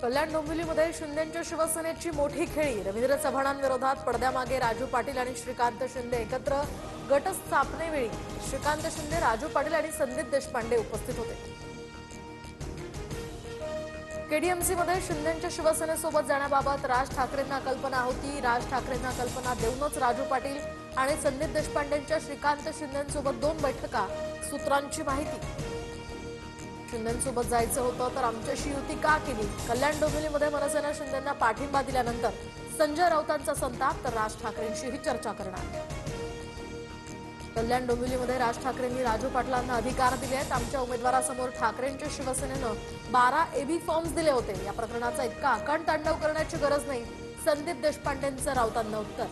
कल्याण डोंबिवलीमध्ये शिंदेंच्या शिवसेनेची मोठी खेळी। रवींद्र चव्हाणांविरोधात पडद्यामागे राजू पाटील आणि श्रीकांत शिंदे एकत्र गट स्थापनेवेळी श्रीकांत शिंदे, राजू पाटील आणि संदीप देशपांडे उपस्थित होते। केडीएमसीमध्ये शिंदेंच्या शिवसेनेसोबत जाण्याबाबत राज ठाकरेंना कल्पना होती। राज ठाकरेंना कल्पना देऊनच राजू पाटील आणि संदीप देशपांडेंच्या श्रीकांत शिंदेंसोबत 2 बैठका। सूत्रांची माहिती, शिंदेंसोबत जायचं होतं तर आमच्याशी युती का केली? कल्याण डोंबिवलीमध्ये मनसेनं शिंदेंना पाठिंबा दिल्यानंतर संजय राऊतांचा संताप, तर राज ठाकरेंशीही चर्चा करणार। कल्याण डोंबिवलीमध्ये राज ठाकरेंनी राजू पाटलांना अधिकार दिले आहेत। आमच्या उमेदवारासमोर ठाकरेंच्या शिवसेनेनं 12 एबी फॉर्म्स दिले होते। या प्रकरणाचा इतका अकांड तांडव करण्याची गरज नाही, संदीप देशपांडेंचं राऊतांना उत्तर।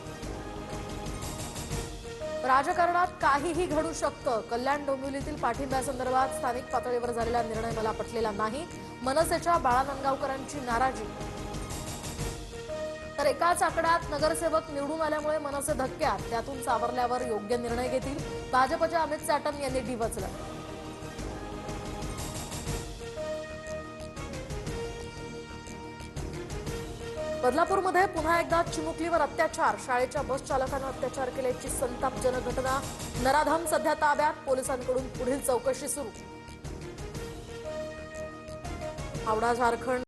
राजकारणात काहीही घडू शकतं। कल्याण डोंबिवलीतील पाठिंब्यासंदर्भात स्थानिक पातळीवर झालेला निर्णय मला पटलेला नाही। मनसेच्या बाळा नांदगावकरांची नाराजी, तर एकाच आकड्यात नगरसेवक निवडून आल्यामुळे मनसे धक्क्यात, त्यातून सावरल्यावर योग्य निर्णय घेतील। भाजपच्या अमित साटम यांनी डिवचलं। बदलापूरमध्ये पुन्हा एकदा चिमुकलीवर अत्याचार। शाळेच्या बस चालकानं अत्याचार केल्याची संतापजनक घटना। नराधम सध्या ताब्यात, पोलिसांकडून पुढील चौकशी सुरू। हावडा झारखंड